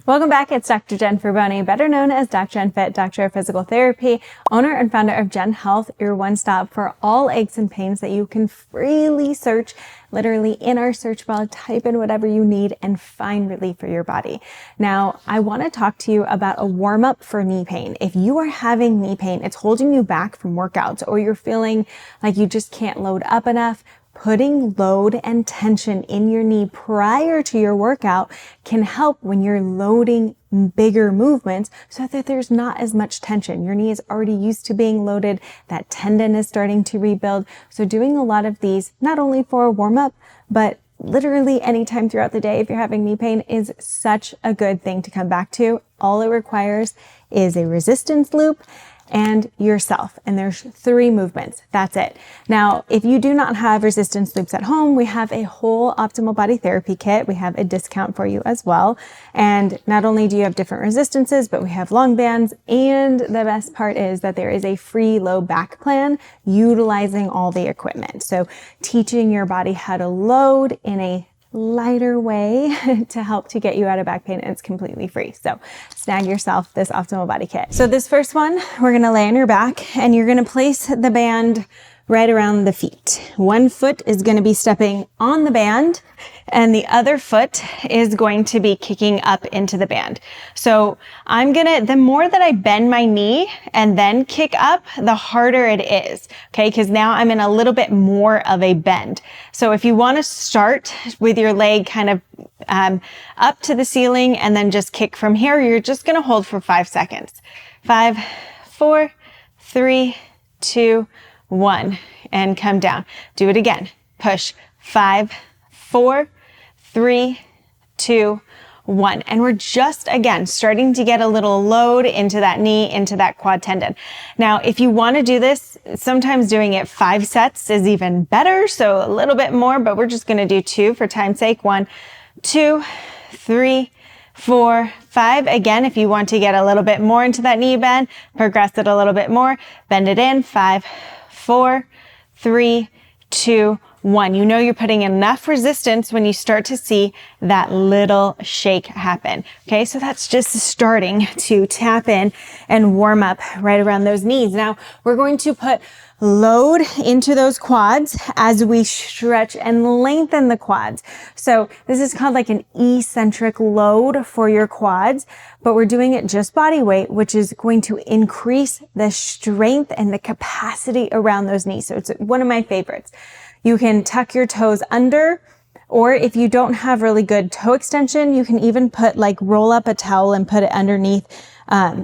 Welcome back. It's Dr. Jen Furboni, better known as DocJenFit, Doctor of Physical Therapy, owner and founder of Gen Health, your one-stop for all aches and pains that you can freely search, literally in our search bar, type in whatever you need and find relief for your body. Now, I want to talk to you about a warm-up for knee pain. If you are having knee pain, it's holding you back from workouts, or you're feeling like you just can't load up enough, putting load and tension in your knee prior to your workout can help when you're loading bigger movements so that there's not as much tension. Your knee is already used to being loaded. That tendon is starting to rebuild. So doing a lot of these, not only for a warm up, but literally anytime throughout the day, if you're having knee pain, is such a good thing to come back to. All it requires is a resistance loop and yourself. And there's 3 movements. That's it. Now, if you do not have resistance loops at home, we have a whole optimal body therapy kit. We have a discount for you as well. And not only do you have different resistances, but we have long bands. And the best part is that there is a free low back plan utilizing all the equipment. So teaching your body how to load in a lighter way to help to get you out of back pain, and it's completely free. So snag yourself this optimal body kit. So this first one, we're going to lay on your back and you're going to place the band right around the feet. One foot is going to be stepping on the band and the other foot is going to be kicking up into the band. So the more that I bend my knee and then kick up, the harder it is. Okay. Cause now I'm in a little bit more of a bend. So if you want to start with your leg kind of up to the ceiling and then just kick from here, you're just going to hold for 5 seconds. 5, 4, 3, 2, 1, and come down. Do it again. Push. 5, 4, 3, 2, 1. And we're just, again, starting to get a little load into that knee, into that quad tendon. Now, if you want to do this, sometimes doing it 5 sets is even better. So a little bit more, but we're just going to do 2 for time's sake. 1, 2, 3, 4, 5. Again, if you want to get a little bit more into that knee bend, progress it a little bit more. Bend it in. 5, 4, 3, 2, 1. You know you're putting enough resistance when you start to see that little shake happen. Okay, so that's just starting to tap in and warm up right around those knees. Now we're going to put load into those quads as we stretch and lengthen the quads. So this is called like an eccentric load for your quads, but we're doing it just body weight, which is going to increase the strength and the capacity around those knees. So it's one of my favorites. You can tuck your toes under, or if you don't have really good toe extension, you can even roll up a towel and put it underneath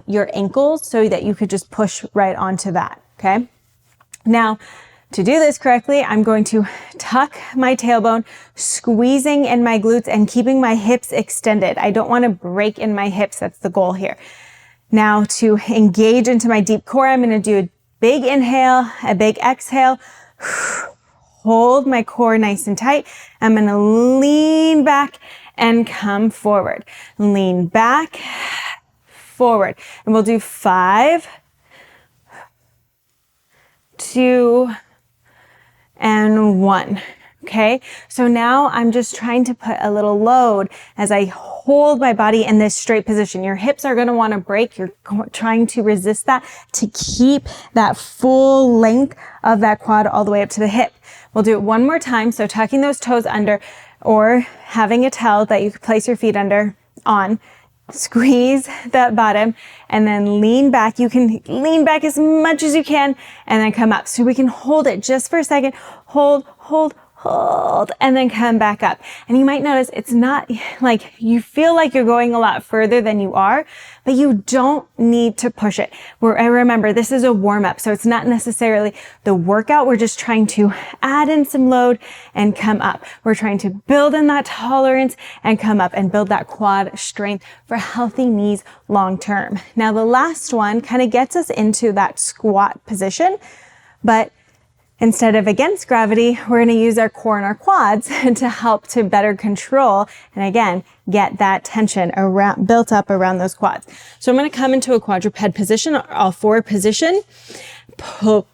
your ankles so that you could just push right onto that. Okay. Now, to do this correctly, I'm going to tuck my tailbone, squeezing in my glutes and keeping my hips extended. I don't want to break in my hips. That's the goal here. Now, to engage into my deep core, I'm going to do a big inhale, a big exhale. Hold my core nice and tight. I'm going to lean back and come forward. Lean back, forward. And we'll do 5, 2, and 1. Okay. So now I'm just trying to put a little load as I hold my body in this straight position. Your hips are going to want to break. You're trying to resist that to keep that full length of that quad all the way up to the hip. We'll do it one more time. So tucking those toes under or having a towel that you can place your feet on. Squeeze that bottom and then lean back. You can lean back as much as you can and then come up. So we can hold it just for a second. Hold, and then come back up. And you might notice it's not like you feel like you're going a lot further than you are, but you don't need to push it. Remember, this is a warm up. So it's not necessarily the workout. We're just trying to add in some load and come up. We're trying to build in that tolerance and come up and build that quad strength for healthy knees long term. Now, the last one kind of gets us into that squat position, but instead of against gravity, we're going to use our core and our quads to help to better control and again, get that tension built up around those quads. So I'm going to come into a quadruped position, all four position,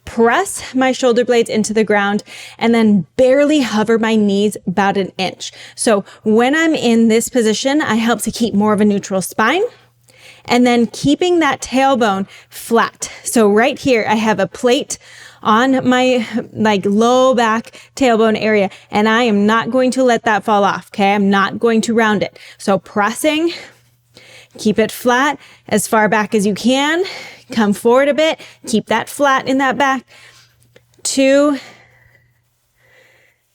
press my shoulder blades into the ground, and then barely hover my knees about an inch. So when I'm in this position, I help to keep more of a neutral spine. And then keeping that tailbone flat. So right here, I have a plate on my low back tailbone area, and I am not going to let that fall off. Okay. I'm not going to round it. So pressing, keep it flat as far back as you can. Come forward a bit. Keep that flat in that back. 2,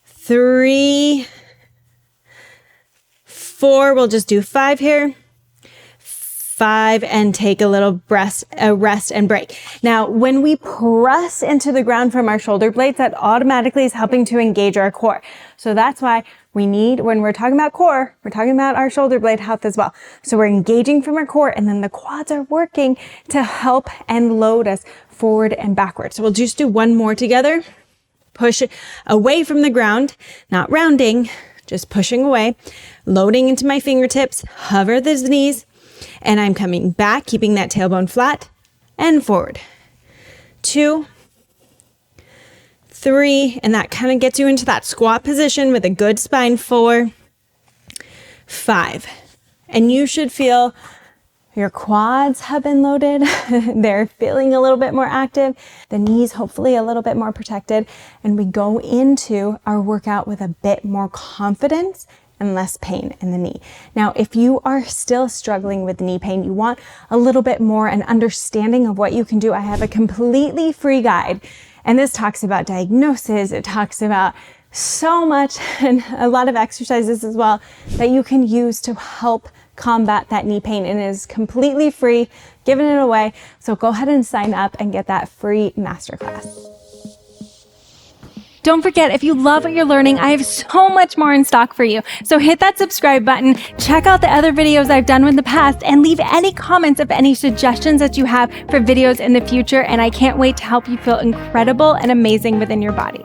3, 4. We'll just do 5 here. 5, and take a little rest and break. Now, when we press into the ground from our shoulder blades, that automatically is helping to engage our core. So that's why we need, when we're talking about core, we're talking about our shoulder blade health as well. So we're engaging from our core, and then the quads are working to help and load us forward and backward. So we'll just do one more together. Push it away from the ground, not rounding, just pushing away, loading into my fingertips, hover the knees, and I'm coming back, keeping that tailbone flat and forward. 2, 3, and that kind of gets you into that squat position with a good spine. 4, 5, and you should feel your quads have been loaded. They're feeling a little bit more active. The knees hopefully a little bit more protected. And we go into our workout with a bit more confidence and less pain in the knee. Now, if you are still struggling with knee pain, you want a little bit more an understanding of what you can do, I have a completely free guide. And this talks about diagnosis. It talks about so much and a lot of exercises as well that you can use to help combat that knee pain. And it is completely free, giving it away. So go ahead and sign up and get that free masterclass. Don't forget, if you love what you're learning, I have so much more in stock for you. So hit that subscribe button, check out the other videos I've done in the past, and leave any comments of any suggestions that you have for videos in the future. And I can't wait to help you feel incredible and amazing within your body.